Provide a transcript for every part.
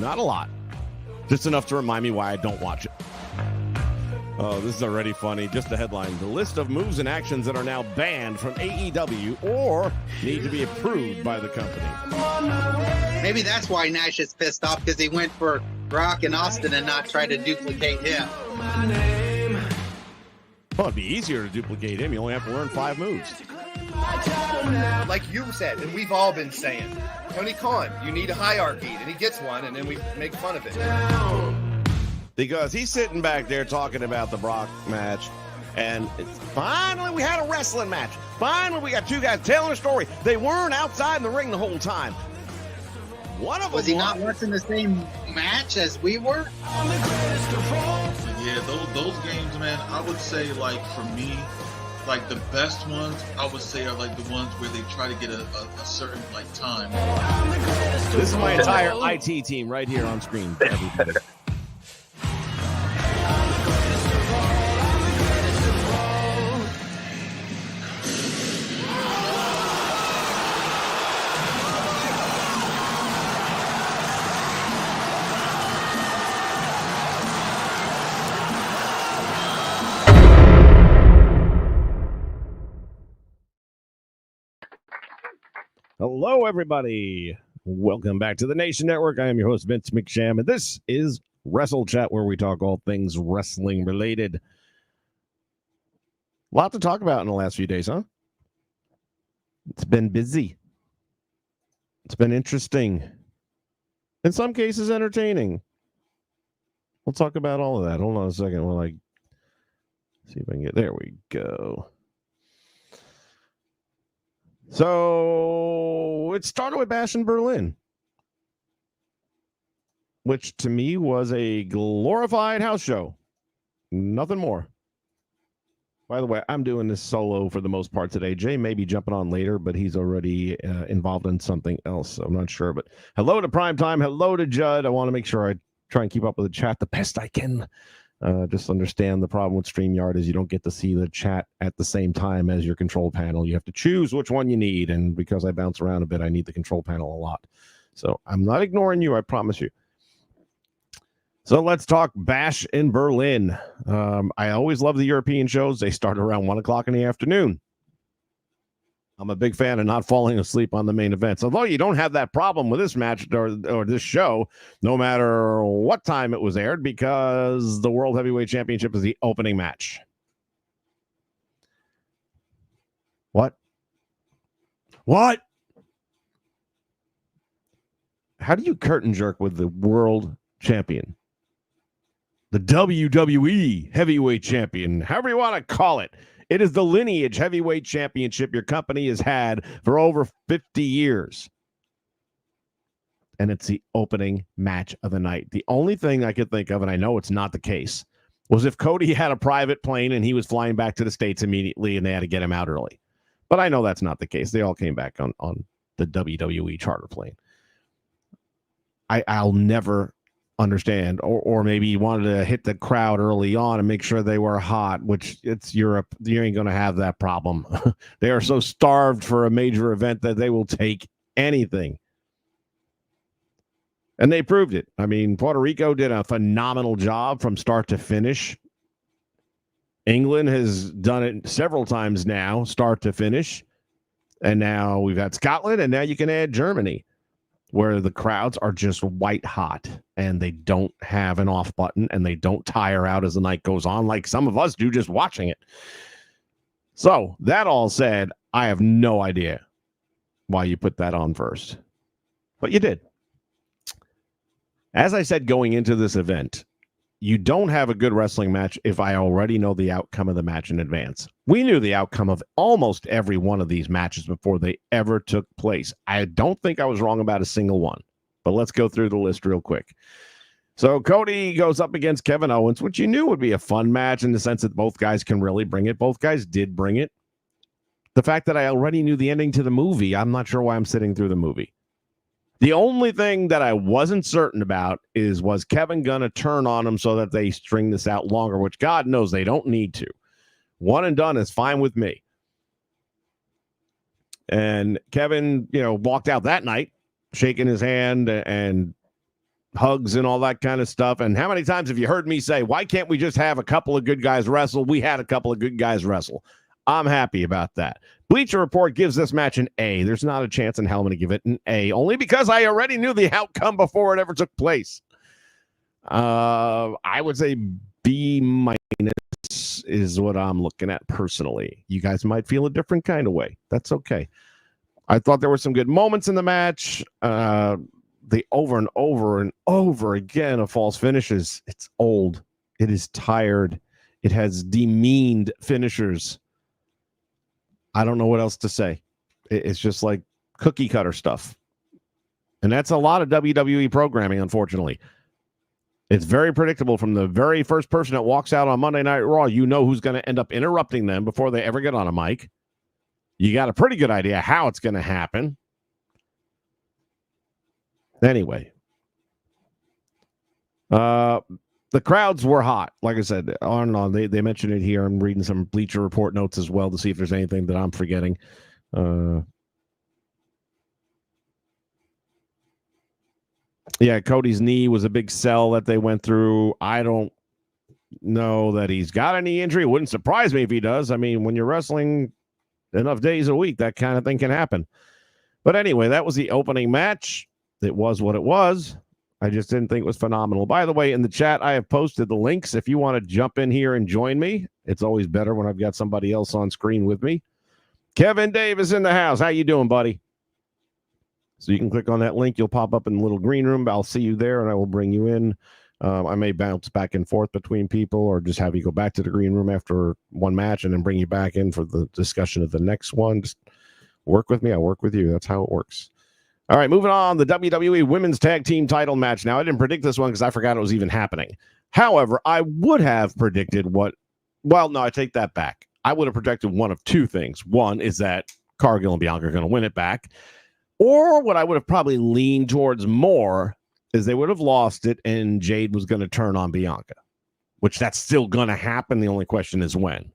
Not a lot. Just enough to remind me why I don't watch it. Oh, this is already funny. Just the headline. The list of moves and actions that are now banned from AEW or need to be approved by the company. Maybe that's why Nash is pissed off, because he went for Rock and Austin and not try to duplicate him. Well, it'd be easier to duplicate him. You only have to learn 5 moves. Like you said, and we've all been saying, Tony Khan, you need a hierarchy. And he gets one, and then we make fun of it. Because he's sitting back there talking about the Brock match, and it's finally we had a wrestling match. Finally, we got 2 guys telling a story. They weren't outside in the ring the whole time. One of them was he not watching the same match as we were? Yeah, those games, man, I would say, like, for me, like, the best ones, I would say, are, like, the ones where they try to get a certain, like, time. This is my entire IT team right here on screen. Everybody. Hello, everybody. Welcome back to the Nation Network. I am your host, Vince McSham, and this is Wrestlechat, where we talk all things wrestling related. A lot to talk about in the last few days, huh? It's been busy. It's been interesting. In some cases, entertaining. We'll talk about all of that. Hold on a second while I see if I can get... There we go. So it started with Bash in Berlin, which to me was a glorified house show. Nothing more. By the way, I'm doing this solo for the most part today. Jay may be jumping on later, but he's already involved in something else. So I'm not sure. But hello to Primetime. Hello to Judd. I want to make sure I try and keep up with the chat the best I can. Just understand the problem with StreamYard is you don't get to see the chat at the same time as your control panel. You have to choose which one you need. And because I bounce around a bit, I need the control panel a lot. So I'm not ignoring you, I promise you. So let's talk Bash in Berlin. I always love the European shows. They start around 1 o'clock in the afternoon. I'm a big fan of not falling asleep on the main events. Although you don't have that problem with this match or this show, no matter what time it was aired, because the World Heavyweight Championship is the opening match. What? How do you curtain jerk with the world champion? The WWE Heavyweight Champion, however you want to call it. It is the lineage heavyweight championship your company has had for over 50 years. And it's the opening match of the night. The only thing I could think of, and I know it's not the case, was if Cody had a private plane and he was flying back to the States immediately and they had to get him out early. But I know that's not the case. They all came back on the WWE charter plane. I'll never understand, or maybe you wanted to hit the crowd early on and make sure they were hot, which it's Europe. You ain't going to have that problem. They are so starved for a major event that they will take anything. And they proved it. I mean, Puerto Rico did a phenomenal job from start to finish. England has done it several times now, start to finish. And now we've had Scotland, and now you can add Germany, where the crowds are just white hot and they don't have an off button and they don't tire out as the night goes on like some of us do just watching it. So that all said, I have no idea why you put that on first, but you did. As I said, going into this event, you don't have a good wrestling match if I already know the outcome of the match in advance. We knew the outcome of almost every one of these matches before they ever took place. I don't think I was wrong about a single one, but let's go through the list real quick. So Cody goes up against Kevin Owens, which you knew would be a fun match in the sense that both guys can really bring it. Both guys did bring it. The fact that I already knew the ending to the movie, I'm not sure why I'm sitting through the movie. The only thing that I wasn't certain about was Kevin going to turn on him so that they string this out longer, which God knows they don't need to. One and done is fine with me. And Kevin, walked out that night, shaking his hand and hugs and all that kind of stuff. And how many times have you heard me say, why can't we just have a couple of good guys wrestle? We had a couple of good guys wrestle. I'm happy about that. Bleacher Report gives this match an A. There's not a chance in hell I'm going to give it an A, only because I already knew the outcome before it ever took place. I would say B minus is what I'm looking at personally. You guys might feel a different kind of way. That's okay. I thought there were some good moments in the match. The over and over and over again of false finishes. It's old. It is tired. It has demeaned finishers. I don't know what else to say. It's just like cookie cutter stuff. And that's a lot of WWE programming, unfortunately. It's very predictable from the very first person that walks out on Monday Night Raw. You know who's going to end up interrupting them before they ever get on a mic. You got a pretty good idea how it's going to happen. Anyway. The crowds were hot. Like I said, on and on. They mentioned it here. I'm reading some Bleacher Report notes as well to see if there's anything that I'm forgetting. Yeah, Cody's knee was a big sell that they went through. I don't know that he's got a knee injury. It wouldn't surprise me if he does. I mean, when you're wrestling enough days a week, that kind of thing can happen. But anyway, that was the opening match. It was what it was. I just didn't think it was phenomenal. By the way, in the chat, I have posted the links. If you want to jump in here and join me, it's always better when I've got somebody else on screen with me. Kevin Davis in the house. How you doing, buddy? So you can click on that link. You'll pop up in the little green room. I'll see you there, and I will bring you in. I may bounce back and forth between people or just have you go back to the green room after one match and then bring you back in for the discussion of the next one. Just work with me. I work with you. That's how it works. All right, moving on. The WWE Women's Tag Team title match. Now, I didn't predict this one because I forgot it was even happening. However, I would have predicted I take that back. I would have predicted one of two things. One is that Cargill and Bianca are going to win it back. Or what I would have probably leaned towards more is they would have lost it and Jade was going to turn on Bianca, which that's still going to happen. The only question is when.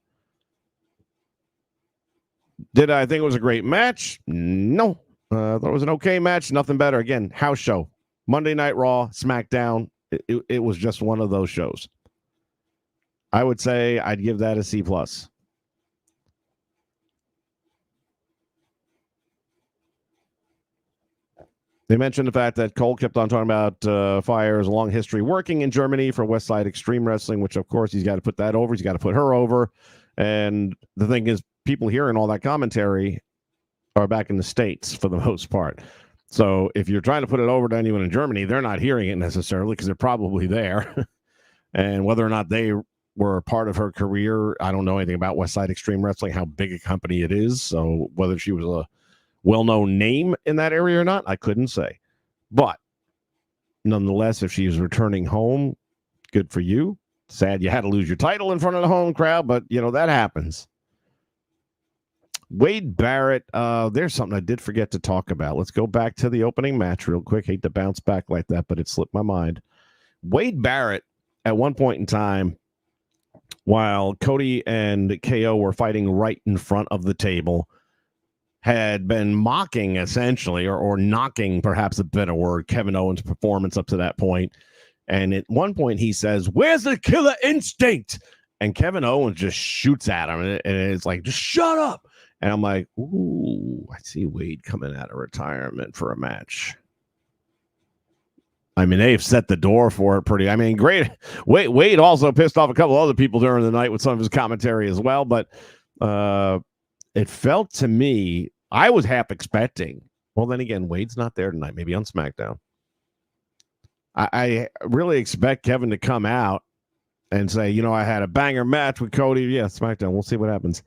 Did I think it was a great match? No. I thought it was an okay match. Nothing better. Again, house show. Monday Night Raw, SmackDown. It was just one of those shows. I would say I'd give that a C+. They mentioned the fact that Cole kept on talking about Fire's long history working in Germany for Westside Extreme Wrestling, which, of course, he's got to put that over. He's got to put her over. And the thing is, people hearing all that commentary are back in the States for the most part. So if you're trying to put it over to anyone in Germany, they're not hearing it necessarily because they're probably there. And whether or not they were part of her career, I don't know anything about Westside Extreme Wrestling, how big a company it is. So whether she was a well-known name in that area or not, I couldn't say. But nonetheless, if she was returning home, good for you. Sad you had to lose your title in front of the home crowd, but, that happens. Wade Barrett, there's something I did forget to talk about. Let's go back to the opening match real quick. Hate to bounce back like that, but it slipped my mind. Wade Barrett, at one point in time, while Cody and KO were fighting right in front of the table, had been mocking, essentially, or knocking, perhaps a better word, Kevin Owens' performance up to that point. And at one point, he says, "Where's the killer instinct?" And Kevin Owens just shoots at him, and it's like, just shut up. And I'm like, ooh, I see Wade coming out of retirement for a match. I mean, they've set the door for it pretty. I mean, great. Wade also pissed off a couple other people during the night with some of his commentary as well. But it felt to me, I was half expecting. Well, then again, Wade's not there tonight, maybe on SmackDown. I really expect Kevin to come out and say, I had a banger match with Cody. Yeah, SmackDown. We'll see what happens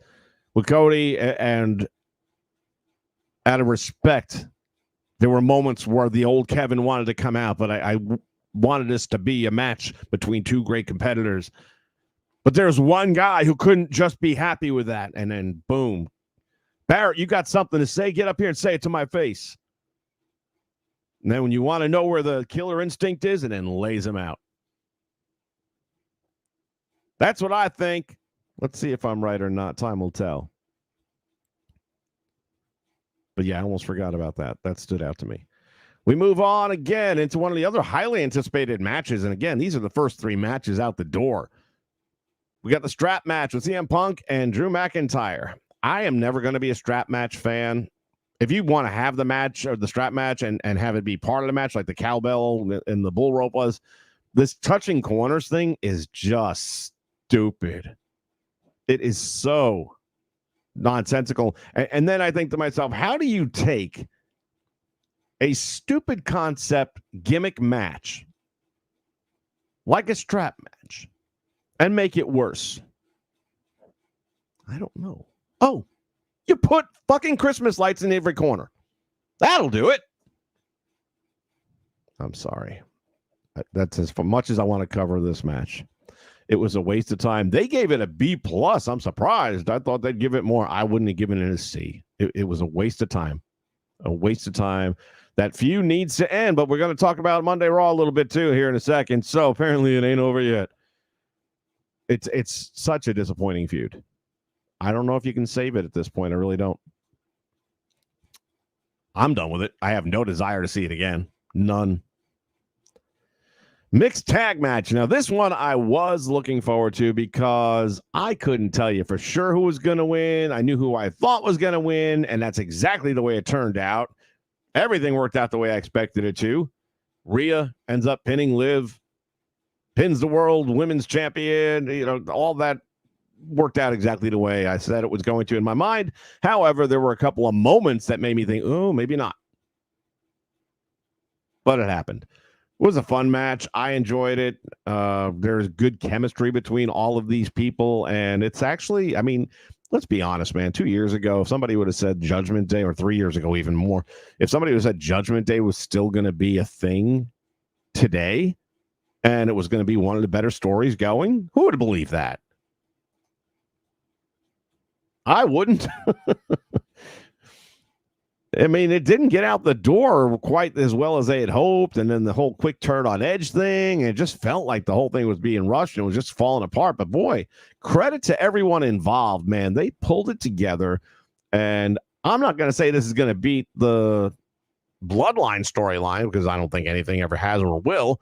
with Cody. And out of respect, there were moments where the old Kevin wanted to come out, but I wanted this to be a match between two great competitors. But there's one guy who couldn't just be happy with that. And then, boom. Barrett, you got something to say? Get up here and say it to my face. And then when you want to know where the killer instinct is, and then lays him out. That's what I think. Let's see if I'm right or not. Time will tell. But yeah, I almost forgot about that. That stood out to me. We move on again into one of the other highly anticipated matches. And again, these are the first 3 matches out the door. We got the strap match with CM Punk and Drew McIntyre. I am never going to be a strap match fan. If you want to have the match or the strap match and have it be part of the match, like the cowbell and the bull rope was, this touching corners thing is just stupid. It is so nonsensical. And then I think to myself, how do you take a stupid concept gimmick match like a strap match and make it worse? I don't know. Oh, you put fucking Christmas lights in every corner. That'll do it. I'm sorry. That's as much as I want to cover this match. It was a waste of time. They gave it a B+. I'm surprised. I thought they'd give it more. I wouldn't have given it a C. It was a waste of time. A waste of time. That feud needs to end, but we're going to talk about Monday Raw a little bit too here in a second. So apparently it ain't over yet. It's such a disappointing feud. I don't know if you can save it at this point. I really don't. I'm done with it. I have no desire to see it again. None. Mixed tag match. Now, this one I was looking forward to because I couldn't tell you for sure who was going to win. I knew who I thought was going to win, and that's exactly the way it turned out. Everything worked out the way I expected it to. Rhea ends up pinning Liv, pins the world women's champion. You know, all that worked out exactly the way I said it was going to in my mind. However, there were a couple of moments that made me think, oh, maybe not. But it happened. It was a fun match. I enjoyed it. There's good chemistry between all of these people. And it's actually, I mean, let's be honest, man. 2 years ago, if somebody would have said Judgment Day, or 3 years ago, even more, if somebody would have said Judgment Day was still going to be a thing today and it was going to be one of the better stories going, who would believe that? I wouldn't. I mean, it didn't get out the door quite as well as they had hoped. And then the whole quick turn on Edge thing, it just felt like the whole thing was being rushed and was just falling apart. But boy, credit to everyone involved, man. They pulled it together. And I'm not going to say this is going to beat the Bloodline storyline because I don't think anything ever has or will.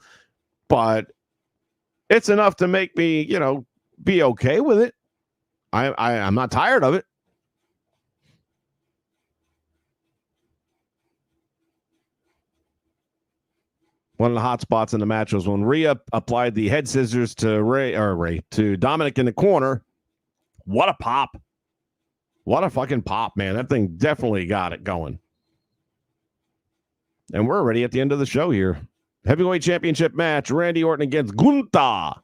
But it's enough to make me, you know, be okay with it. I'm not tired of it. One of the hot spots in the match was when Rhea applied the head scissors to Dominic in the corner. What a pop. What a fucking pop, man. That thing definitely got it going. And we're already at the end of the show here. Heavyweight championship match. Randy Orton against Gunther.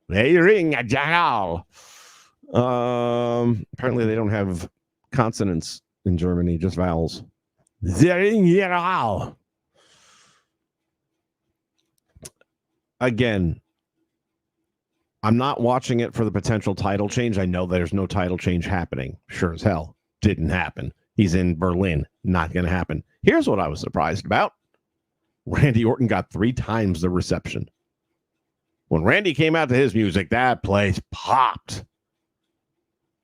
They ring a jackal. Apparently they don't have consonants in Germany, just vowels. Again, I'm not watching it for the potential title change. I know there's no title change happening. Sure as hell. Didn't happen. He's in Berlin. Not going to happen. Here's what I was surprised about. Randy Orton got 3 times the reception. When Randy came out to his music, that place popped.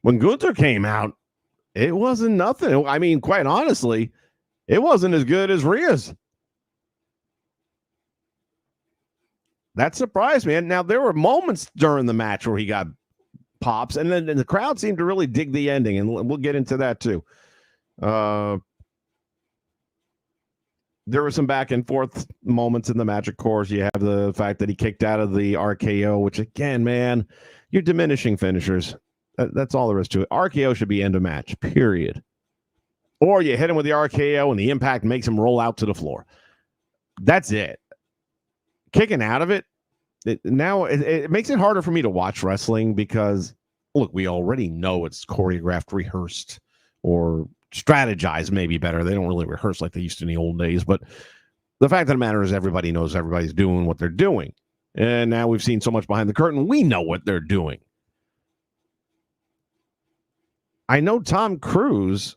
When Gunther came out, it wasn't nothing. I mean, quite honestly, it wasn't as good as Rhea's. That surprised me. And now there were moments during the match where he got pops, and then the crowd seemed to really dig the ending, and we'll get into that too. There were some back and forth moments in the match. Of course, you have the fact that he kicked out of the RKO, which again, man, you're diminishing finishers. That's all there is to it. RKO should be end of match, period. Or you hit him with the RKO and the impact makes him roll out to the floor. That's it. Kicking out of it, it makes it harder for me to watch wrestling because, look, we already know it's choreographed, rehearsed, or strategized maybe better. They don't really rehearse like they used to in the old days. But the fact of the matter is everybody knows everybody's doing what they're doing. And now we've seen so much behind the curtain. We know what they're doing. I know Tom Cruise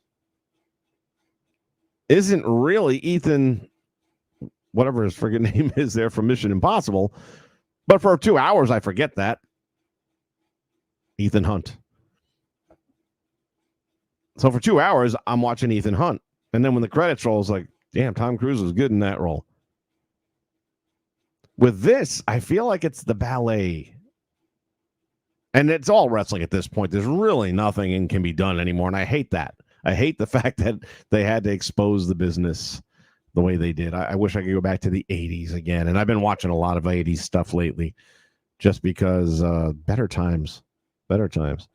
isn't really Ethan, whatever his friggin' name is there from Mission Impossible. But for 2 hours, I forget that. Ethan Hunt. So for 2 hours, I'm watching Ethan Hunt. And then when the credits roll, it's like, Damn, Tom Cruise was good in that role. With this, I feel like it's the ballet. And it's all wrestling at this point. There's really nothing and can be done anymore. And I hate that. I hate the fact that they had to expose the business the way they did. I wish I could go back to the 80s again. And I've been watching a lot of 80s stuff lately just because better times. Better times.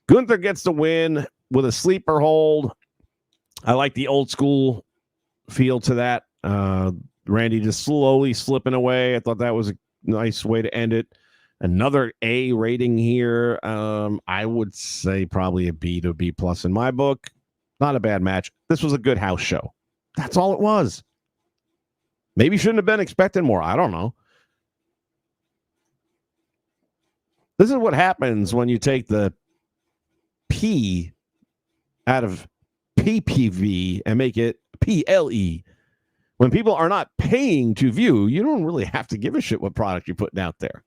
Gunther gets the win with a sleeper hold. I like the old school feel to that. Randy just slowly slipping away. I thought that was a nice way to end it. Another A rating here. I would say probably a B to B plus in my book. Not a bad match. This was a good house show. That's all it was. Maybe shouldn't have been expecting more. I don't know. This is what happens when you take the P out of PPV and make it PLE. When people are not paying to view, you don't really have to give a shit what product you're putting out there.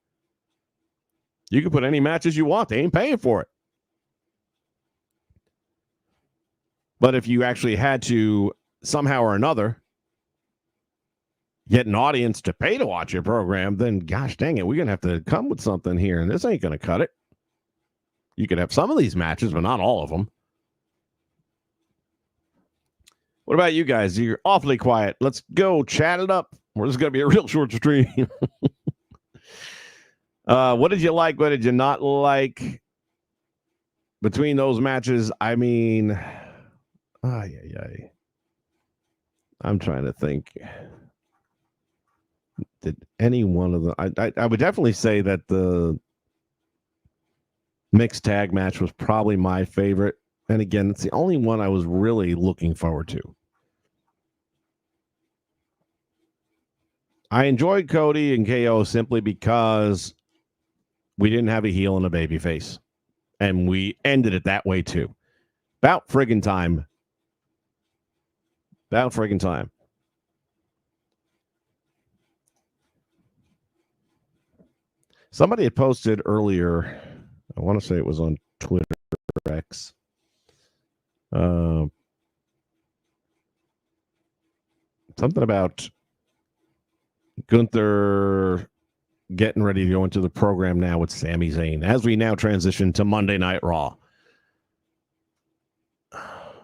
You can put any matches you want. They ain't paying for it. But if you actually had to somehow or another get an audience to pay to watch your program, then gosh dang it, we're going to have to come with something here, and this ain't going to cut it. You could have some of these matches, but not all of them. What about you guys? You're awfully quiet. Let's go chat it up. Or this is going to be a real short stream. What did you like? What did you not like between those matches? I mean, I'm trying to think. Did any one of them? I would definitely say that the mixed tag match was probably my favorite. And again, it's the only one I was really looking forward to. I enjoyed Cody and KO simply because we didn't have a heel and a baby face. And we ended it that way too. About friggin' time. About friggin' time. Somebody had posted earlier, I want to say it was on Twitter X. Something about Gunther getting ready to go into the program now with Sami Zayn as we now transition to Monday Night Raw.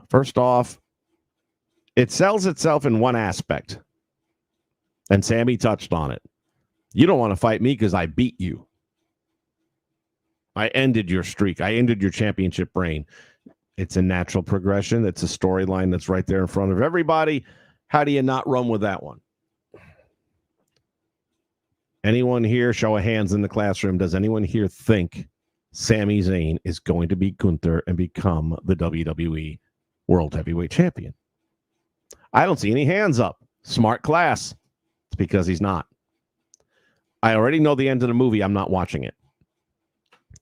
First off, it sells itself in one aspect, and Sami touched on it. You don't want to fight me because I beat you. I ended your streak. I ended your championship reign. It's a natural progression. It's a storyline that's right there in front of everybody. How do you not run with that one? Anyone here, show of hands in the classroom, does anyone here think Sami Zayn is going to beat Gunther and become the WWE World Heavyweight Champion? I don't see any hands up. Smart class. It's because he's not. I already know the end of the movie. I'm not watching it.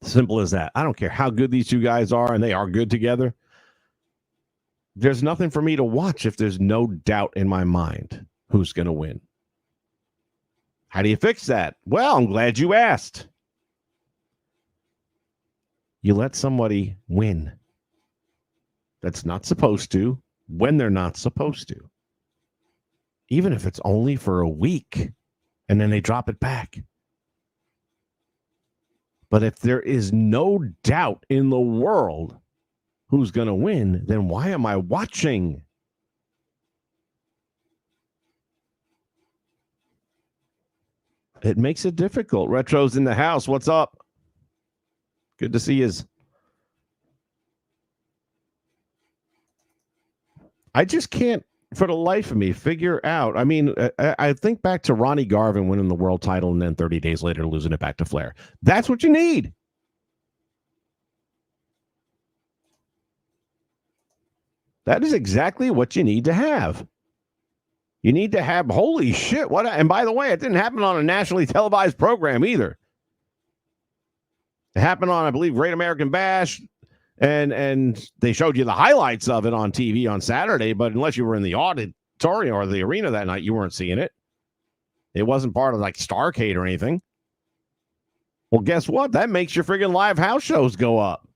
Simple as that. I don't care how good these two guys are, and they are good together. There's nothing for me to watch if there's no doubt in my mind who's going to win. How do you fix that? Well, I'm glad you asked. You let somebody win that's not supposed to when they're not supposed to. Even if it's only for a week, and then they drop it back. But if there is no doubt in the world who's going to win, then why am I watching? It makes it difficult. Retro's in the house. What's up? Good to see you. I just can't, for the life of me, figure out. I mean, I think back to Ronnie Garvin winning the world title and then 30 days later losing it back to Flair. That's what you need. That is exactly what you need to have. You need to have, holy shit, what? And by the way, it didn't happen on a nationally televised program either. It happened on, I believe, Great American Bash, and they showed you the highlights of it on TV on Saturday, but unless you were in the auditorium or the arena that night, you weren't seeing it. It wasn't part of like Starrcade or anything. Well, guess what? That makes your friggin' live house shows go up.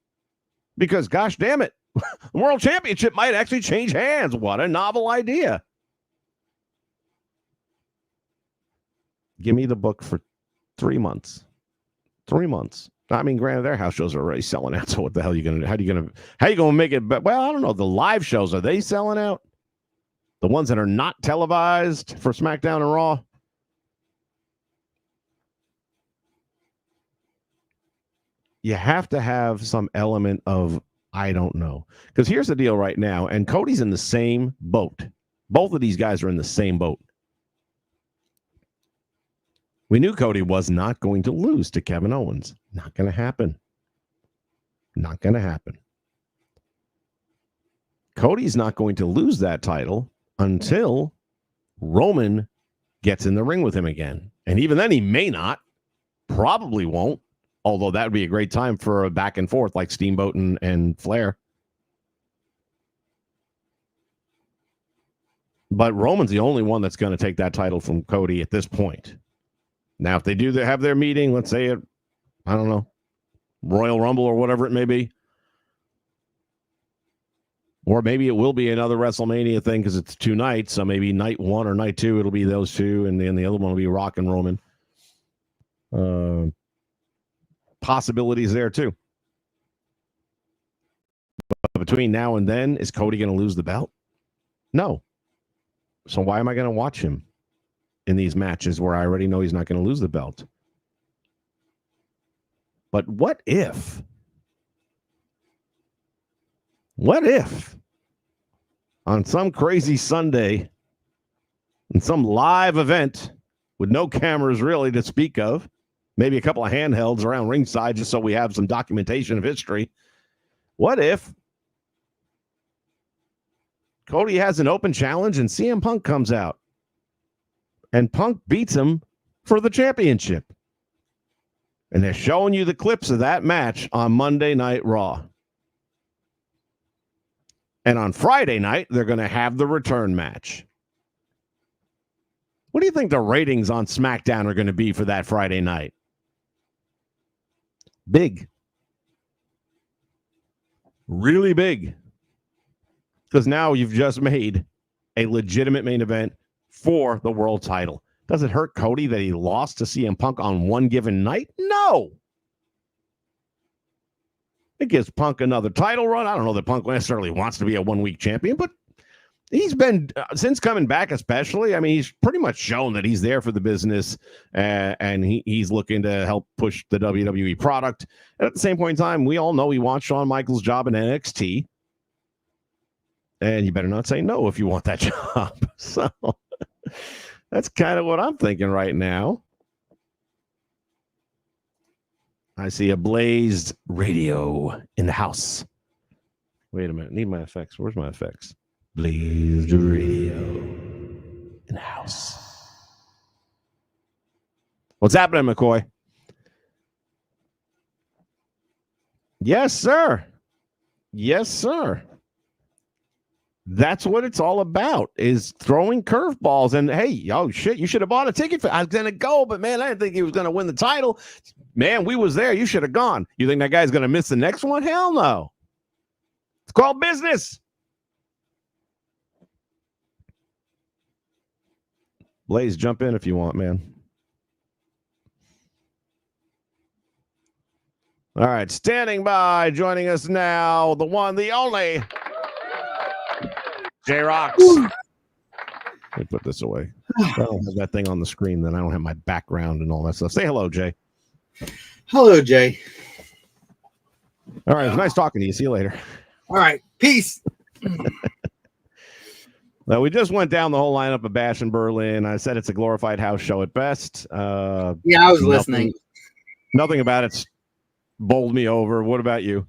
Because, gosh damn it, the World Championship might actually change hands. What a novel idea. Give me the book for 3 months. 3 months. I mean, granted, their house shows are already selling out. So what the hell are you gonna do? How are you gonna make it? But well, I don't know. The live shows, are they selling out? The ones that are not televised for SmackDown and Raw. You have to have some element of I don't know. Because here's the deal right now, and Cody's in the same boat. Both of these guys are in the same boat. We knew Cody was not going to lose to Kevin Owens. Not going to happen. Not going to happen. Cody's not going to lose that title until Roman gets in the ring with him again. And even then, he may not. Probably won't. Although that would be a great time for a back and forth like Steamboat and Flair. But Roman's the only one that's going to take that title from Cody at this point. Now, if they do have their meeting, let's say it, I don't know, Royal Rumble or whatever it may be. Or maybe it will be another WrestleMania thing because it's 2 nights. So maybe night 1 or night 2, it'll be those two. And then the other one will be Rock and Roman. Possibilities there too. But between now and then, is Cody going to lose the belt? No. So why am I going to watch him in these matches where I already know he's not going to lose the belt? But what if on some crazy Sunday in some live event with no cameras really to speak of, maybe a couple of handhelds around ringside just so we have some documentation of history, what if Cody has an open challenge and CM Punk comes out and Punk beats him for the championship? And they're showing you the clips of that match on Monday Night Raw. And on Friday night, they're going to have the return match. What do you think the ratings on SmackDown are going to be for that Friday night? Big. Really big. Because now you've just made a legitimate main event for the world title. Does it hurt Cody that he lost to CM Punk on one given night? No. It gives Punk another title run. I don't know that Punk necessarily wants to be a 1-week champion, but he's been, since coming back especially, I mean, he's pretty much shown that he's there for the business, and he's looking to help push the WWE product. And at the same point in time, we all know he wants Shawn Michaels' job in NXT. And you better not say no if you want that job. So that's kind of what I'm thinking right now. I see a Blazed Radio in the house. Wait a minute. Need my effects. Where's my effects? Blazed Radio in the house. What's happening, McCoy? Yes, sir. Yes, sir. That's what it's all about, is throwing curveballs. And hey, oh shit, you should have bought a ticket. I was going to go, but man, I didn't think he was going to win the title. Man, we was there. You should have gone. You think that guy's going to miss the next one? Hell no. It's called business. Blaze, jump in if you want, man. All right, standing by, joining us now, the one, the only, J-Rocks. Let me put this away. I don't have that thing on the screen, then I don't have my background and all that stuff. Say hello, Jay. Hello, Jay. All right, it was nice talking to you. See you later. All right, peace. Well, we just went down the whole lineup of Bash in Berlin. I said it's a glorified house show at best. Yeah, I was listening. Nothing about it bowled me over. What about you?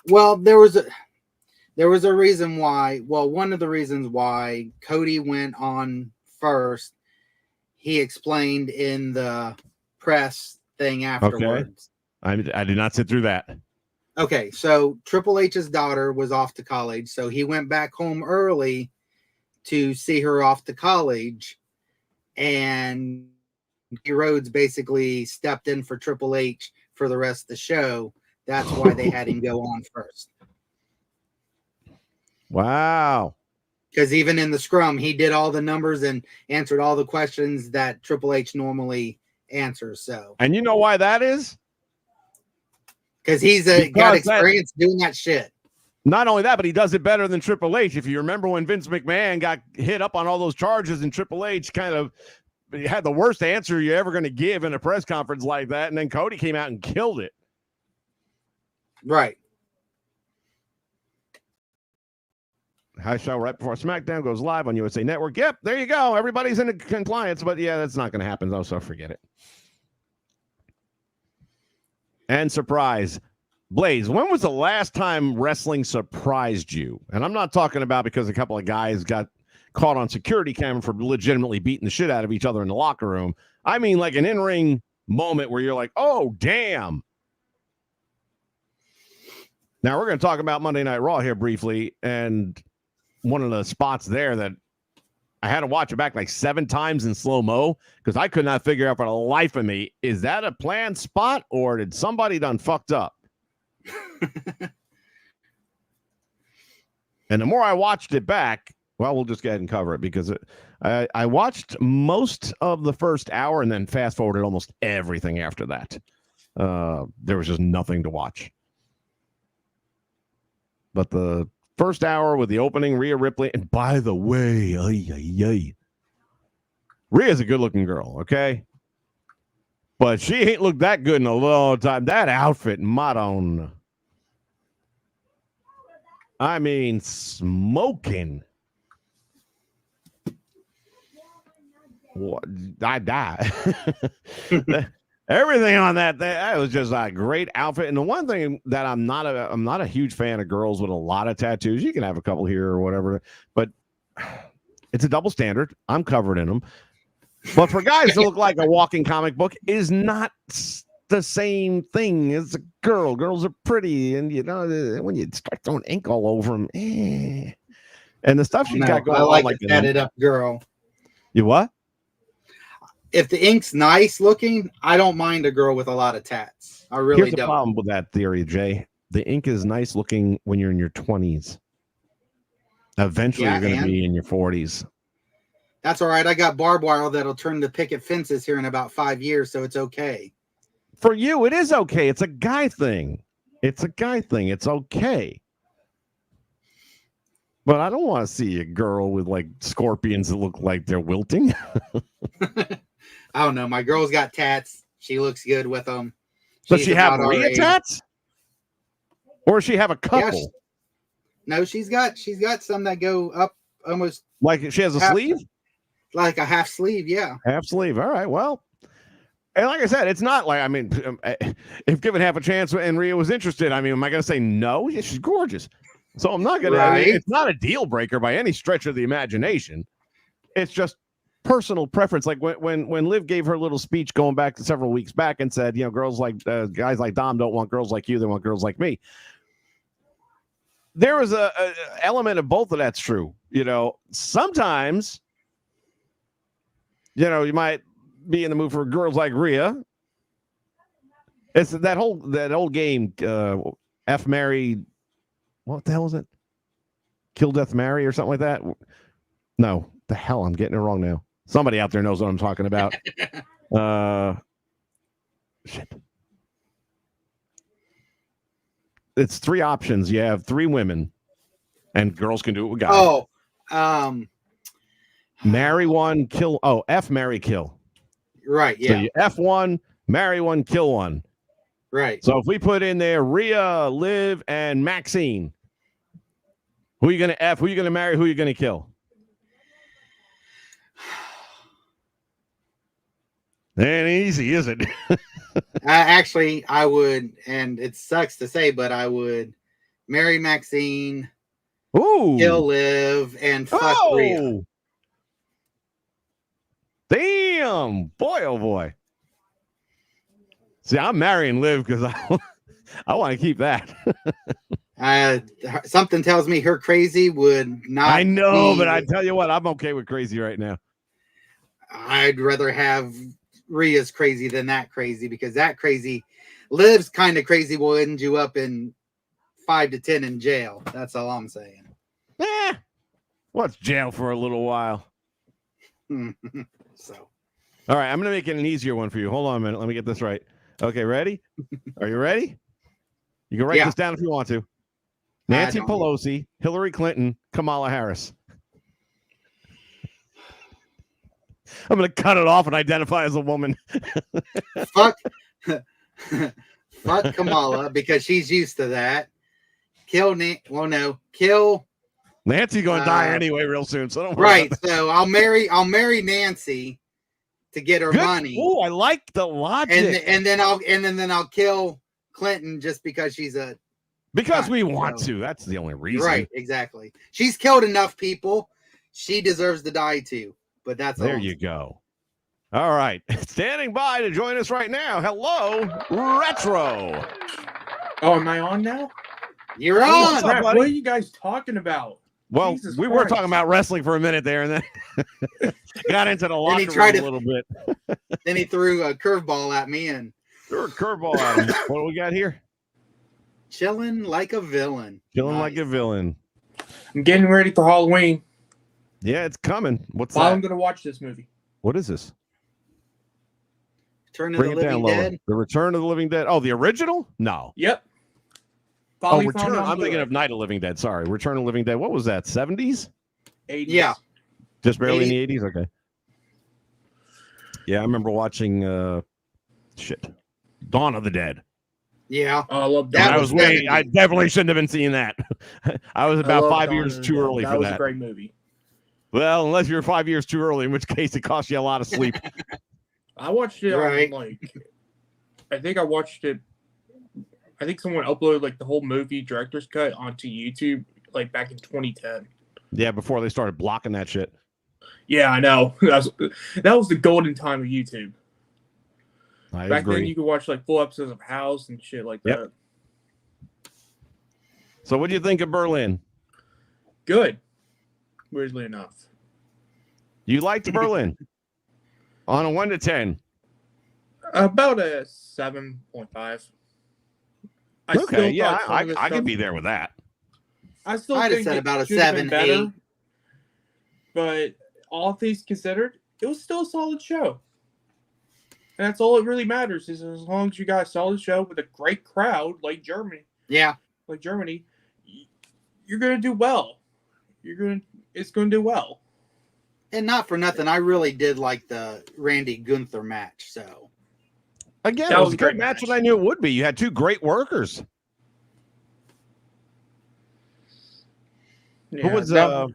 Well, there was a reason why. Well, one of the reasons why Cody went on first, he explained in the press thing afterwards. Okay. I did not sit through that. Okay, so Triple H's daughter was off to college, so he went back home early to see her off to college, and Cody Rhodes basically stepped in for Triple H for the rest of the show. That's why they had him go on first. Wow. Because even in the scrum, he did all the numbers and answered all the questions that Triple H normally answers. So, And you know why that is? because he's got experience doing that shit. Not only that, but he does it better than Triple H. If you remember when Vince McMahon got hit up on all those charges and Triple H kind of had the worst answer you're ever going to give in a press conference like that, and then Cody came out and killed it. Right. High show right before SmackDown goes live on USA Network. Yep, there you go. Everybody's in compliance, but yeah, that's not going to happen though, so forget it. And surprise. Blaze, when was the last time wrestling surprised you? And I'm not talking about because a couple of guys got caught on security camera for legitimately beating the shit out of each other in the locker room. I mean like an in-ring moment where you're like, oh, damn. Now, we're going to talk about Monday Night Raw here briefly, and one of the spots there that I had to watch it back like 7 times in slow-mo because I could not figure out for the life of me, is that a planned spot or did somebody done fucked up? And the more I watched it back, well, we'll just go ahead and cover it because I watched most of the first hour and then fast forwarded almost everything after that. There was just nothing to watch. But the first hour with the opening, Rhea Ripley, and by the way, Rhea's a good-looking girl, okay? But she ain't looked that good in a long time. That outfit, Madonna. I mean, smoking. What? I die. Everything on that was just a great outfit. And the one thing that I'm not a huge fan of girls with a lot of tattoos. You can have a couple here or whatever, but it's a double standard. I'm covered in them. But for guys to look like a walking comic book is not the same thing as a girl. Girls are pretty, and you know when you start throwing ink all over them, and the stuff she's got going on, like a tatted up girl. You what? If the ink's nice looking, I don't mind a girl with a lot of tats. I really Here's don't. The problem with that theory, Jay. The ink is nice looking when you're in your 20s. Eventually, you're going to be in your 40s. That's all right. I got barbed wire that'll turn to picket fences here in about 5 years, so it's okay. For you, it is okay. It's a guy thing. It's okay. But I don't want to see a girl with like scorpions that look like they're wilting. I don't know. My girl's got tats. She looks good with them. Does she have Rhea tats? Or does she have a couple? Yeah, no, she's got some that go up almost. Like she has a sleeve? Like a half sleeve, yeah. Half sleeve. All right. Well, and like I said, it's not like, I mean, if given half a chance and Rhea was interested, I mean, am I going to say no? Yeah, she's gorgeous. So I'm not going to, it's not a deal breaker by any stretch of the imagination. It's just personal preference. Like when Liv gave her little speech going back to several weeks back and said, you know, girls like guys like Dom don't want girls like you. They want girls like me. There was a element of both of that's true. You know, sometimes, you know, you might be in the mood for girls like Rhea. It's that old game, F Mary. What the hell is it? Kill, Death, Marry or something like that? No, the hell, I'm getting it wrong now. Somebody out there knows what I'm talking about. Shit. It's 3 options. You have 3 women, and girls can do it with guys. Marry one, kill. Oh, F, marry, kill. Right, yeah. So you F one, marry one, kill one. Right. So if we put in there Rhea, Liv, and Maxine, who are you going to F? Who are you going to marry? Who are you going to kill? Ain't easy, is it? Actually, I would, and it sucks to say, but I would marry Maxine, kill Liv, and fuck Rhea. Damn, boy, oh boy. See, I'm marrying Liv because I want to keep that. Something tells me her crazy would not. I know, but I tell you what, I'm okay with crazy right now. I'd rather have Rhea's crazy than that crazy, because that crazy, Liv's kind of crazy will end you up in 5 to 10 in jail. That's all I'm saying. What's jail for a little while? So, All right, I'm going to make it an easier one for you. Hold on a minute. Let me get this right. Okay, ready? Are you ready? You can write this down if you want to. Nancy Pelosi, Hillary Clinton, Kamala Harris. I'm going to cut it off and identify as a woman. fuck Kamala because she's used to that. Kill Nancy's going to die anyway real soon, so don't worry. Right, so I'll marry Nancy to get her money. Oh, I like the logic. And then I'll kill Clinton just because she's we want to. That's the only reason. Right, exactly. She's killed enough people. She deserves to die too. But that's there. You go. All right, standing by to join us right now. Hello, Retro. Oh, am I on now? You're on. What are you guys talking about? Well, Jesus we Christ. were talking about wrestling for a minute there, and then got into the locker room a little bit. Then he threw a curveball at me and threw a curveball at him. What do we got here? Chilling like a villain. Like a villain. I'm getting ready for Halloween. Yeah, it's coming. What's that? I'm going to watch this movie. What is this? Return of the Living Dead. The Return of the Living Dead. Oh, the original? No. Yep. Return. I'm thinking of Night of the Living Dead. Sorry, Return of the Living Dead. What was that? 70s? 80s. Yeah. Just barely 80s? In the 80s? Okay. Yeah, I remember watching Dawn of the Dead. Yeah. Oh, I love that. I definitely shouldn't have been seeing that. I was about 5 years too early for that. That was a great movie. Well, unless you're 5 years too early, in which case it costs you a lot of sleep. I watched it on, I think someone uploaded the whole movie director's cut onto YouTube back in 2010. Yeah, before they started blocking that shit. Yeah, I know. That was the golden time of YouTube. Back then you could watch full episodes of House and shit like that. So what do you think of Berlin? Good. Weirdly enough. You liked Berlin? On a 1 to 10? About a 7.5. Okay, yeah, I could be there with that. I'd have said about a 7, 8. But all things considered, it was still a solid show. And that's all it really matters is as long as you got a solid show with a great crowd like Germany. Yeah. Like Germany, you're going to do well. It's going to do well. And not for nothing, I really did like the Randy Gunther match. So again, it was a good match, and I knew it would be. You had two great workers. Yeah, who was sorry?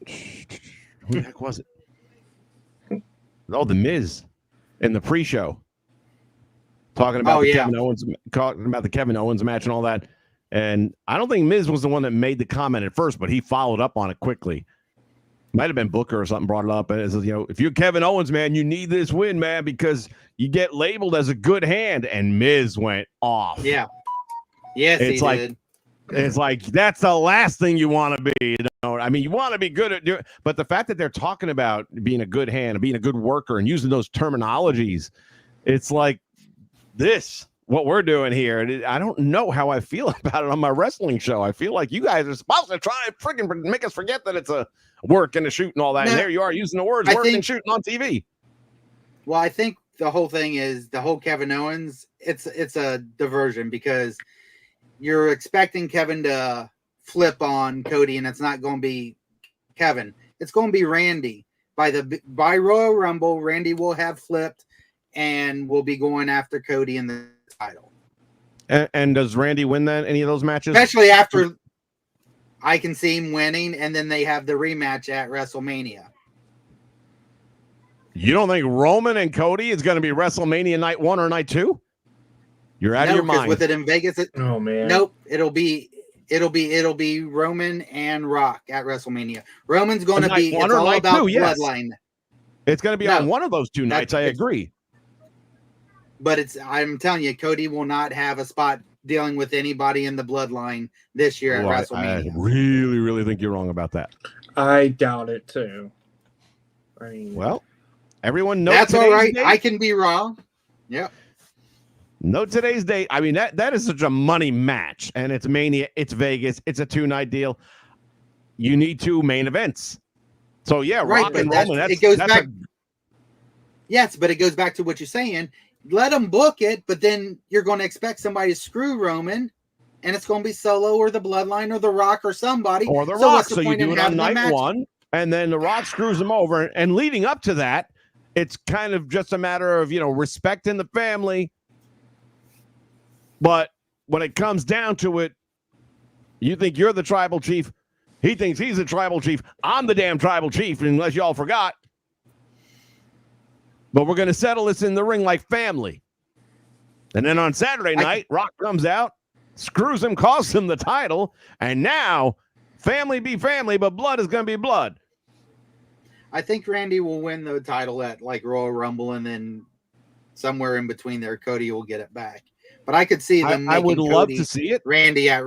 Who the heck was it? Oh, the Miz in the pre-show, talking about Kevin Owens, talking about the Kevin Owens match and all that. And I don't think Miz was the one that made the comment at first, but he followed up on it quickly. Might have been Booker or something brought it up. As if you're Kevin Owens, man, you need this win, man, because you get labeled as a good hand. And Miz went off. Yeah. Yes, he did. It's like that's the last thing you want to be. I mean, you want to be good at doing, but the fact that they're talking about being a good hand, being a good worker, and using those terminologies, it's like this. What we're doing here, I don't know how I feel about it on my wrestling show. I feel like you guys are supposed to try and freaking make us forget that it's a work and a shoot and all that. And there you are using the words working and shooting on TV. Well, I think the whole thing is the whole Kevin Owens. It's a diversion because you're expecting Kevin to flip on Cody, and it's not going to be Kevin. It's going to be Randy. By Royal Rumble, Randy will have flipped and will be going after Cody in the title. And does Randy win then any of those matches? Especially after I can see him winning, and then they have the rematch at WrestleMania. You don't think Roman and Cody is going to be WrestleMania night 1 or night 2? You're out of your mind. With it in Vegas, oh man, nope. It'll be Roman and Rock at WrestleMania. Roman's going to be it's all about bloodline. It's going to be on one of those two nights. I agree. But I'm telling you, Cody will not have a spot dealing with anybody in the bloodline this year at WrestleMania. I really, really think you're wrong about that. I doubt it too. Well, everyone knows that's all right. Date. I can be wrong. Yep. Note today's date. I mean, that is such a money match, and it's Mania, it's Vegas, it's a 2-night deal. you need 2 main events. So yeah, Right, Rock but and that's- Roman. it goes that's back- Yes, but it goes back to what you're saying. Let them book it, but then you're going to expect somebody to screw Roman, and it's going to be Solo or the Bloodline or the Rock or somebody. or the So Rock. what's the So you point in do it on having a night match? 1, and then the Rock screws him over. And leading up to that, it's kind of just a matter of respecting the family. But when it comes down to it, you think you're the tribal chief. He thinks he's the tribal chief. I'm the damn tribal chief, unless y'all forgot. But we're going to settle this in the ring like family. And then on Saturday night, Rock comes out, screws him, costs him the title. And now, family be family, but blood is going to be blood. I think Randy will win the title at like Royal Rumble, and then somewhere in between there, Cody will get it back. But I could see them. I would making love Cody to see it. Randy at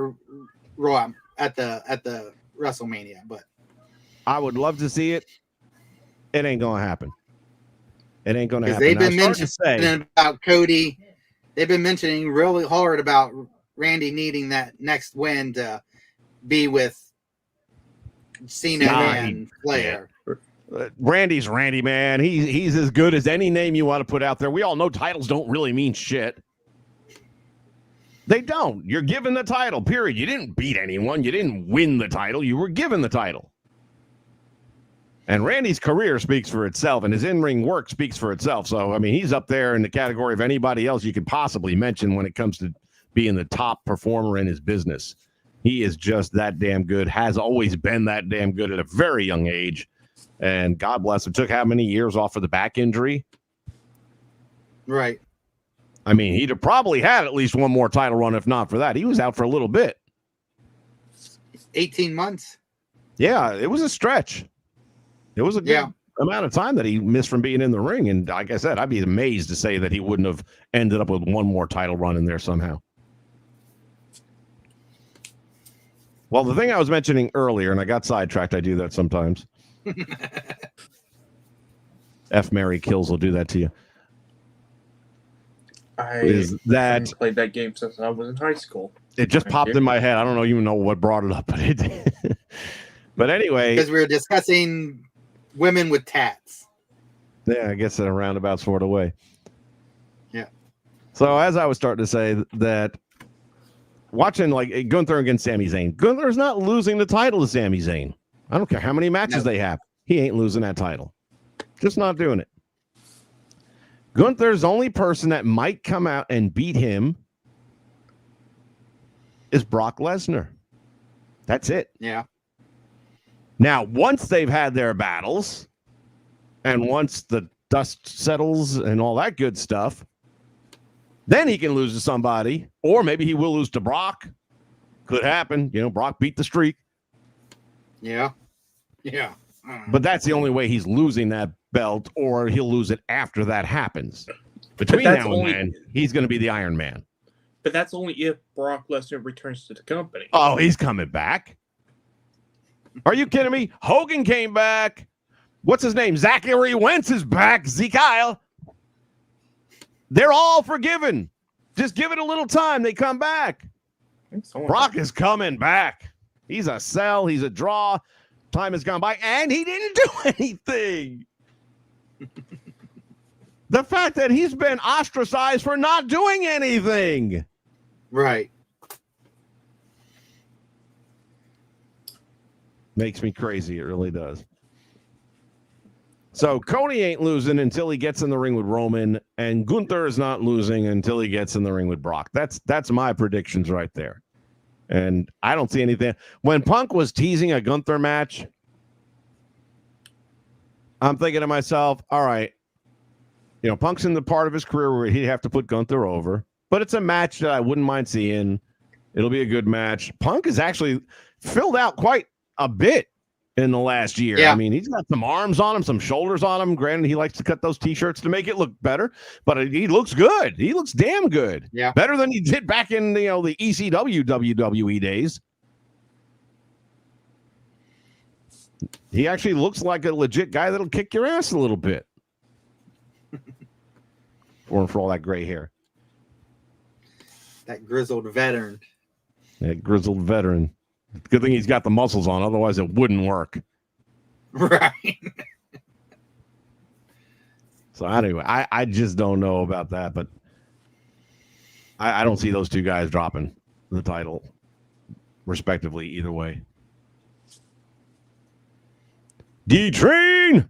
Raw at the WrestleMania, but I would love to see it. It ain't going to happen. It ain't going to because happen. they've been I was starting to mentioning about Cody. They've been mentioning really hard about Randy needing that next win to be with Cena and Flair. Randy's Randy, man. He's as good as any name you want to put out there. We all know titles don't really mean shit. They don't. You're given the title, period. You didn't beat anyone. You didn't win the title. You were given the title. And Randy's career speaks for itself, and his in-ring work speaks for itself. So, I mean, he's up there in the category of anybody else you could possibly mention when it comes to being the top performer in his business. He is just that damn good, has always been that damn good at a very young age. And God bless him. Took how many years off of the back injury? Right. I mean, he'd have probably had at least one more title run, if not for that. He was out for a little bit. 18 months. Yeah, it was a stretch. It was a good amount of time that he missed from being in the ring. And like I said, I'd be amazed to say that he wouldn't have ended up with one more title run in there somehow. Well, the thing I was mentioning earlier, and I got sidetracked, I do that sometimes. F. Mary Kills will do that to you. I haven't played that game since I was in high school. It just popped in my head. I don't even know what brought it up, but it did. But anyway. Because we were discussing women with tats. Yeah, I guess in a roundabout sort of way. Yeah. So as I was starting to say that watching like Gunther against Sami Zayn, Gunther's not losing the title to Sami Zayn. I don't care how many matches they have. He ain't losing that title. Just not doing it. Gunther's only person that might come out and beat him is Brock Lesnar. That's it. Yeah. Now, once they've had their battles and once the dust settles and all that good stuff, then he can lose to somebody, or maybe he will lose to Brock. Could happen. Brock beat the streak. Yeah. Yeah. But that's the only way he's losing that belt, or he'll lose it after that happens. Between now and then, he's going to be the Iron Man. But that's only if Brock Lesnar returns to the company. Oh, he's coming back. Are you kidding me? Hogan came back. What's his name? Zachary Wentz is back. Kyle. They're all forgiven. Just give it a little time. They come back. Brock is coming back. He's a sell. He's a draw. Time has gone by, and he didn't do anything. The fact that he's been ostracized for not doing anything. Right. Makes me crazy. It really does. So Cody ain't losing until he gets in the ring with Roman, and Gunther is not losing until he gets in the ring with Brock. That's my predictions right there. And I don't see anything. When Punk was teasing a Gunther match, I'm thinking to myself, all right, Punk's in the part of his career where he'd have to put Gunther over, but it's a match that I wouldn't mind seeing. It'll be a good match. Punk has actually filled out quite a bit in the last year. Yeah. I mean, he's got some arms on him, some shoulders on him. Granted, he likes to cut those T-shirts to make it look better, but he looks good. He looks damn good. Yeah. Better than he did back in the ECW WWE days. He actually looks like a legit guy that'll kick your ass a little bit. For all that gray hair. That grizzled veteran. That grizzled veteran. Good thing he's got the muscles on, otherwise it wouldn't work. Right. So anyway, I just don't know about that, but I don't see those two guys dropping the title, respectively, either way. D-Train!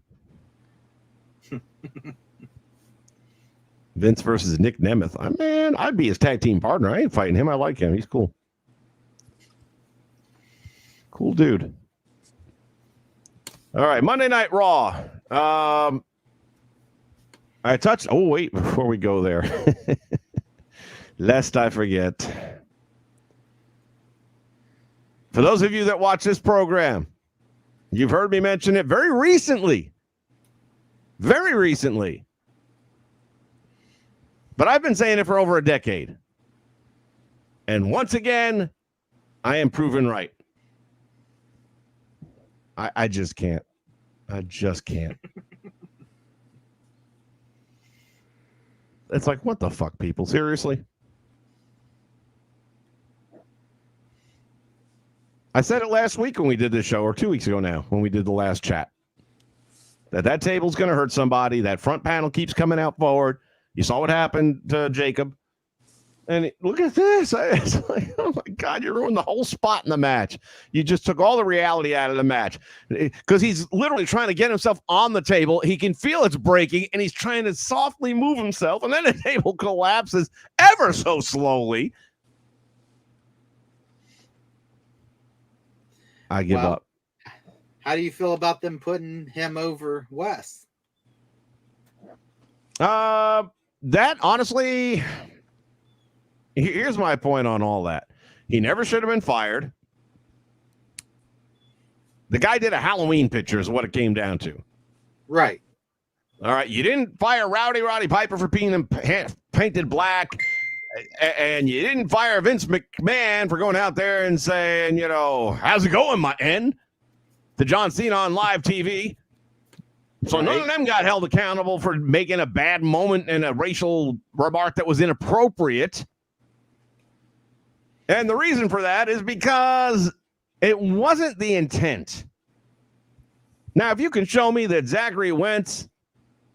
Vince versus Nick Nemeth. Man, I'd be his tag team partner. I ain't fighting him. I like him. He's cool. Cool dude. All right, Monday Night Raw. I touched. Oh, wait, before we go there. Lest I forget. For those of you that watch this program, you've heard me mention it very recently. Very recently. But I've been saying it for over a decade. And once again, I am proven right. I just can't. I just can't. It's like, what the fuck, people? Seriously? I said it last week when we did this show, or 2 weeks ago now, when we did the last chat. That table's going to hurt somebody. That front panel keeps coming out forward. You saw what happened to Jacob. And look at this. It's like, oh, my God, you ruined the whole spot in the match. You just took all the reality out of the match. Because he's literally trying to get himself on the table. He can feel it's breaking, and he's trying to softly move himself. And then the table collapses ever so slowly. I give up. How do you feel about them putting him over Wes? That, honestly, here's my point on all that. He never should have been fired. The guy did a Halloween picture is what it came down to. Right. All right. You didn't fire Roddy Piper for being painted black. And you didn't fire Vince McMahon for going out there and saying, you know, how's it going, my end? To John Cena on live TV. So none of them got held accountable for making a bad moment and a racial remark that was inappropriate. And the reason for that is because it wasn't the intent. Now, if you can show me that Zachary Wentz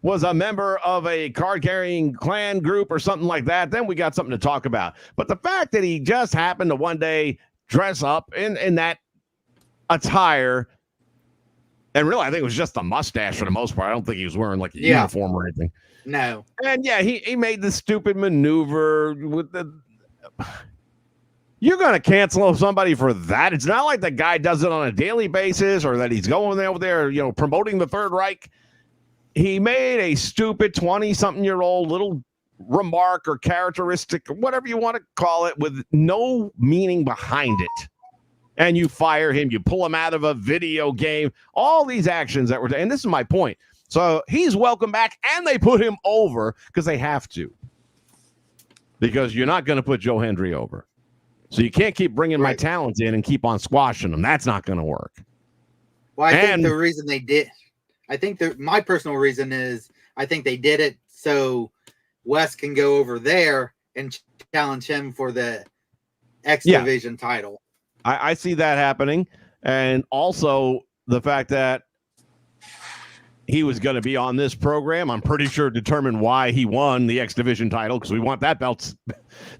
was a member of a card-carrying Klan group or something like that, then we got something to talk about. But the fact that he just happened to one day dress up in that attire, and really, I think it was just a mustache for the most part. I don't think he was wearing like a uniform or anything. No. And yeah, he made the stupid maneuver with the. You're going to cancel somebody for that. It's not like the guy does it on a daily basis or that he's going over there, you know, promoting the Third Reich. He made a stupid 20-something-year-old little remark or characteristic, or whatever you want to call it, with no meaning behind it. And you fire him, you pull him out of a video game, all these actions that were, and this is my point. So he's welcome back, and they put him over because they have to. Because you're not going to put Joe Hendry over. So you can't keep bringing my talents in and keep on squashing them. That's not going to work. Well, I think the reason they did, my personal reason is I think they did it so Wes can go over there and challenge him for the X Division title. I see that happening. And also the fact that he was going to be on this program, I'm pretty sure determined why he won the X Division title, because we want that belt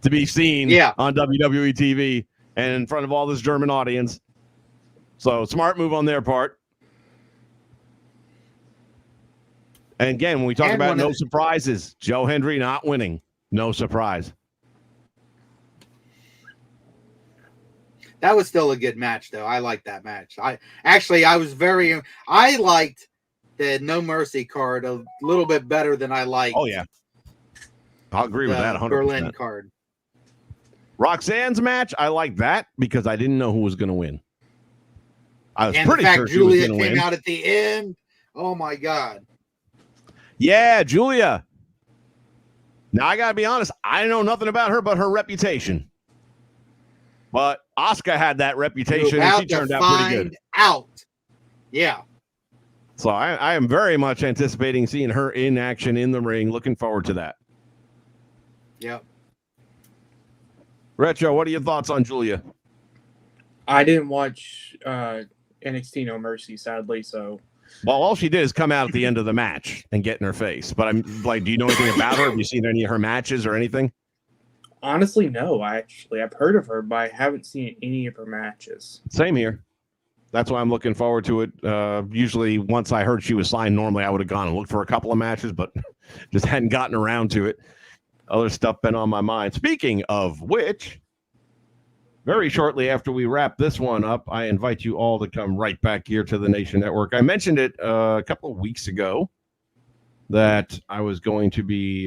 to be seen on WWE TV and in front of all this German audience. So smart move on their part. And again, when we talk about no surprises, Joe Hendry not winning, no surprise. That was still a good match, though. I liked that match. I liked the No Mercy card a little bit better than I liked. Oh, yeah. I'll agree with that 100%. Berlin card. Roxanne's match, I like that because I didn't know who was going to win. I was and pretty the fact sure Julia she was came out at the end. Oh, my God. Yeah, Julia. Now, I got to be honest. I know nothing about her but her reputation. But Asuka had that reputation, and she turned out pretty good. Yeah. So I am very much anticipating seeing her in action in the ring. Looking forward to that. Yep. Retro, what are your thoughts on Julia? I didn't watch NXT No Mercy, sadly, so. Well, all she did is come out at the end of the match and get in her face. But I'm like, do you know anything about her? Have you seen any of her matches or anything? Honestly, no. I've heard of her, but I haven't seen any of her matches. Same here. That's why I'm looking forward to it. Usually, once I heard she was signed, normally I would have gone and looked for a couple of matches, but just hadn't gotten around to it. Other stuff been on my mind. Speaking of which, very shortly after we wrap this one up, I invite you all to come right back here to the Nation Network. I mentioned it a couple of weeks ago that I was going to be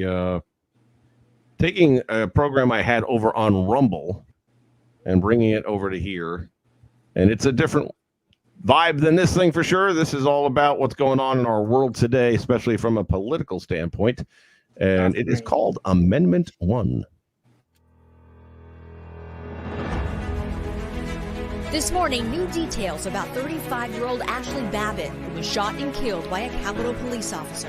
taking a program I had over on Rumble and bringing it over to here. And it's a different vibe than this thing for sure. This is all about what's going on in our world today, especially from a political standpoint. And it is called Amendment 1. This morning, new details about 35-year-old Ashley Babbitt, who was shot and killed by a Capitol police officer.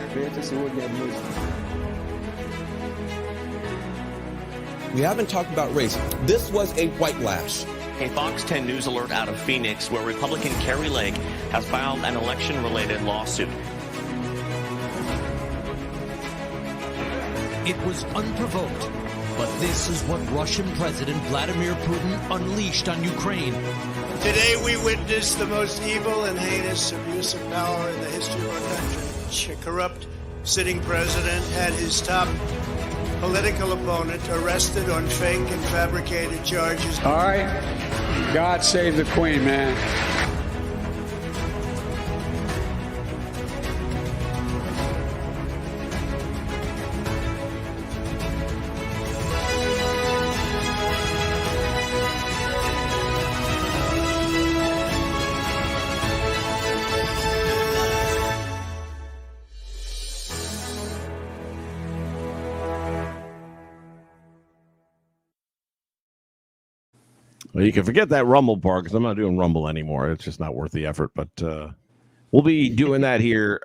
We haven't talked about race. This was a whitewash. A Fox 10 News alert out of Phoenix, where Republican Carrie Lake has filed an election-related lawsuit. It was unprovoked, but this is what Russian President Vladimir Putin unleashed on Ukraine. Today we witnessed the most evil and heinous abuse of power in the history of our country. A corrupt sitting president had his top political opponent arrested on fake and fabricated charges. All right. God save the Queen, man. Well, you can forget that Rumble part because I'm not doing Rumble anymore. It's just not worth the effort. But we'll be doing that here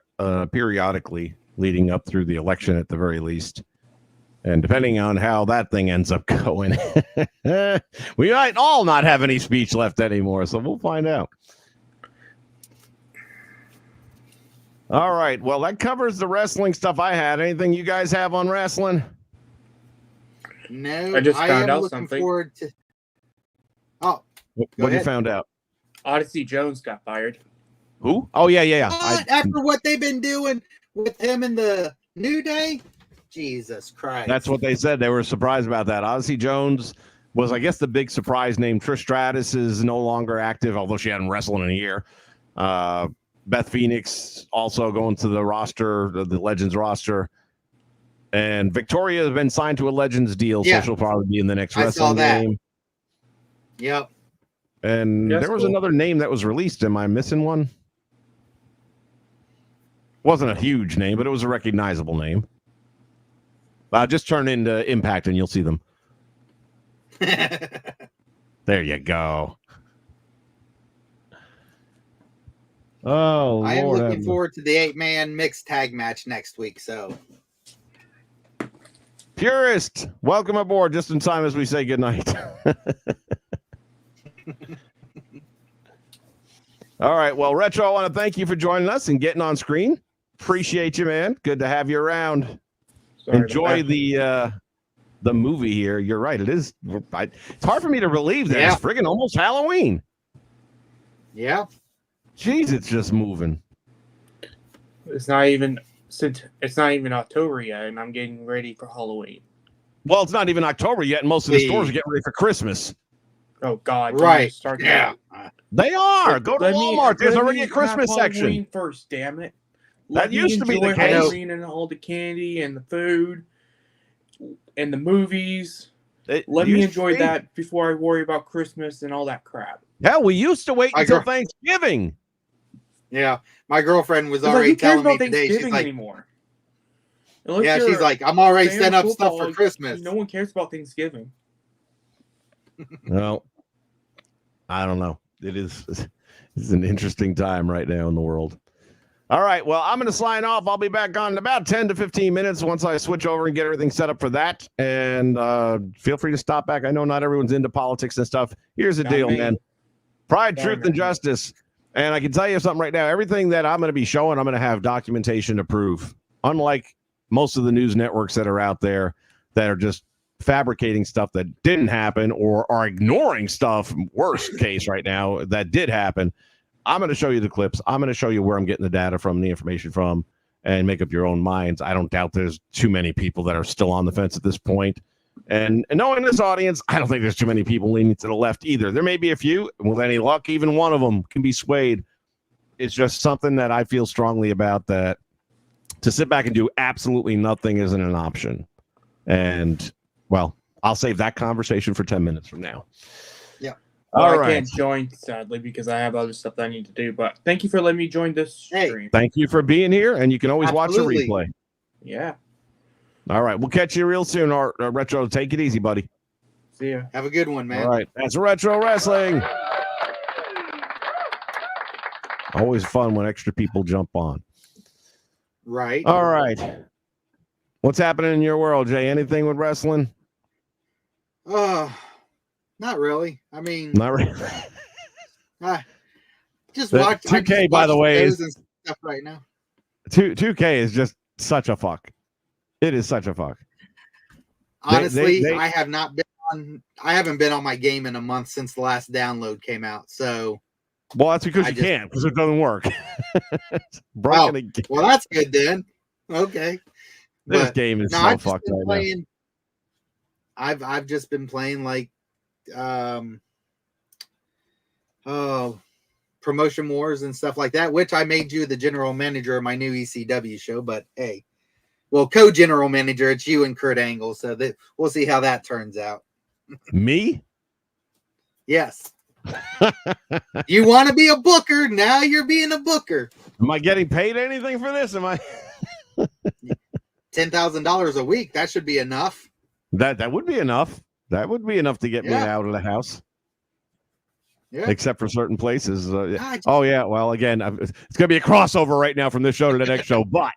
periodically leading up through the election at the very least. And depending on how that thing ends up going, we might all not have any speech left anymore. So we'll find out. All right. Well, that covers the wrestling stuff I had. Anything you guys have on wrestling? No, I just found am out looking something. forward to. Oh, What you found out? Odyssey Jones got fired. Who? Oh, yeah. After what they've been doing with him in the New Day? Jesus Christ. That's what they said. They were surprised about that. Odyssey Jones was, I guess, the big surprise name. Trish Stratus is no longer active, although she hadn't wrestled in a year. Beth Phoenix also going to the roster, the Legends roster. And Victoria has been signed to a Legends deal, so she'll probably be in the next wrestling game. Yep. And there was another name that was released. Am I missing one? Wasn't a huge name, but it was a recognizable name. Just turn into Impact and you'll see them. There you go. Oh, I am looking forward to the 8-man mixed tag match next week. So, Purist, welcome aboard just in time as we say goodnight. All right. Well, Retro, I want to thank you for joining us and getting on screen. Appreciate you, man. Good to have you around. Enjoy the movie here. You're right. It is. It's hard for me to believe that it's friggin' almost Halloween. Yeah. Jeez, it's just moving. It's not even October yet, and I'm getting ready for Halloween. Well, it's not even October yet, and most of the stores are getting ready for Christmas. Oh God! Right? Start They are. Go to Walmart. There's already a Christmas section. Halloween first, damn it. That used to be the case. Halloween and all the candy and the food and the movies. Let me enjoy that before I worry about Christmas and all that crap. Hell, we used to wait until Thanksgiving. Yeah, my girlfriend was already telling me today. She's like, anymore. She's like, I'm already setting up stuff for Christmas. No one cares about Thanksgiving. Well, I don't know. It's an interesting time right now in the world. All right. Well, I'm going to sign off. I'll be back on in about 10 to 15 minutes once I switch over and get everything set up for that. And feel free to stop back. I know not everyone's into politics and stuff. Here's the deal, man. Pride, Truth, and Justice. And I can tell you something right now. Everything that I'm going to be showing, I'm going to have documentation to prove. Unlike most of the news networks that are out there that are just fabricating stuff that didn't happen or are ignoring stuff, worst case right now, that did happen. I'm going to show you the clips. I'm going to show you where I'm getting the data from, the information from, and make up your own minds. I don't doubt there's too many people that are still on the fence at this point. And knowing this audience, I don't think there's too many people leaning to the left either. There may be a few, and with any luck, even one of them can be swayed. It's just something that I feel strongly about, that to sit back and do absolutely nothing isn't an option. And, well, I'll save that conversation for 10 minutes from now. Yeah. Well, All I right. can't join, sadly, because I have other stuff that I need to do. But thank you for letting me join this stream. Thank you for being here, and you can always Absolutely. watch the replay. Yeah. All right. We'll catch you real soon, Retro. Take it easy, buddy. See ya. Have a good one, man. All right. That's Retro Wrestling. Always fun when extra people jump on. Right. All right. What's happening in your world, Jay? Anything with wrestling? Not really. I mean, Not really. Just The watch. 2K, by the way, is and stuff right now. 2K is just such a fuck. It is such a fuck. Honestly, they- I have not been on. I haven't been on my game in a month since the last download came out. So, Well, that's because I you just- can't, because it doesn't work. It's broken again. well, that's good then. Okay. This But, game is no, so I've just fucked been right playing. I've just been playing like, promotion wars and stuff like that, which I made you the general manager of my new ECW show. But hey, well, co-general manager, it's you and Kurt Angle, so that we'll see how that turns out. now. Me? Yes. You want to be a booker? Now you're being a booker. Am I getting paid anything for this? Am I? $10,000 a week. That should be enough. That would be enough. That would be enough to get me Yeah. out of the house. Yeah. Except for certain places. I just- Oh, yeah. Well, again, it's going to be a crossover right now from this show to the next show. But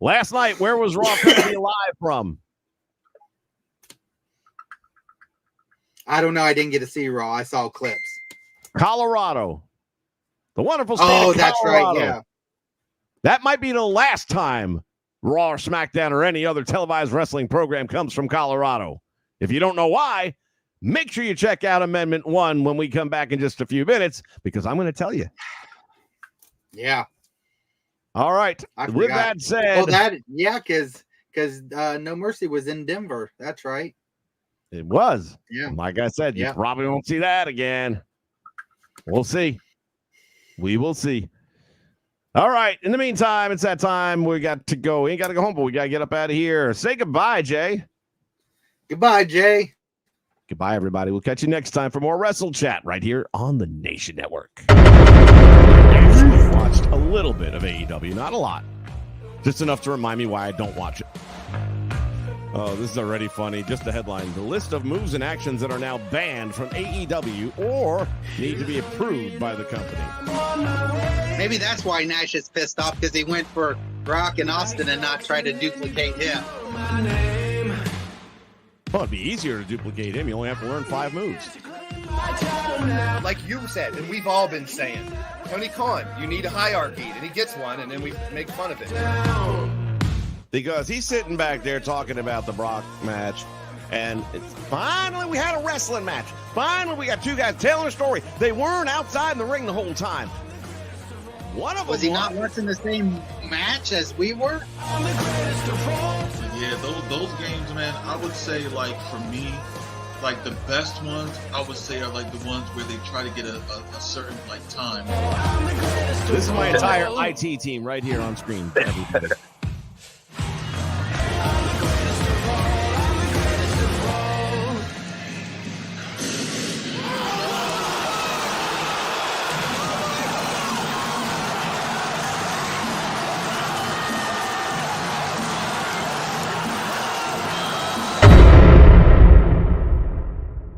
last night, where was Raw going to be live from? I don't know. I didn't get to see Raw. I saw clips. Colorado. The wonderful state Oh, of that's right. Colorado. Yeah. That might be the last time Raw or SmackDown or any other televised wrestling program comes from Colorado. If you don't know why, make sure you check out Amendment 1 when we come back in just a few minutes, because I'm going to tell you. Yeah. All right. I With forgot. that said, Well, because No Mercy was in Denver. That's right. it was. Yeah. Like I said, you Yeah. probably won't see that again. We'll see. We will see. All right. In the meantime, it's that time. We got to go. We ain't got to go home, but we got to get up out of here. Say goodbye, Jay. Goodbye, Jay. Goodbye, everybody. We'll catch you next time for more Wrestle Chat right here on the Nation Network. Actually watched a little bit of AEW, not a lot. Just enough to remind me why I don't watch it. Oh, this is already funny. Just the headline. The list of moves and actions that are now banned from AEW or need to be approved by the company. Maybe that's why Nash is pissed off, because he went for Brock and Austin and not try to duplicate him. Well, it'd be easier to duplicate him. You only have to learn 5 moves. Like you said, and we've all been saying, Tony Khan, you need a hierarchy, and he gets one, and then we make fun of it. Because he's sitting back there talking about the Brock match, and it's finally we had a wrestling match. Finally, we got 2 guys telling a story. They weren't outside in the ring the whole time. One of Was them he not watching the same match as we were? Yeah, those games, man, I would say, like, for me, like, the best ones, I would say, are, like, the ones where they try to get a certain, like, time. This is my entire IT team right here on screen. Everybody.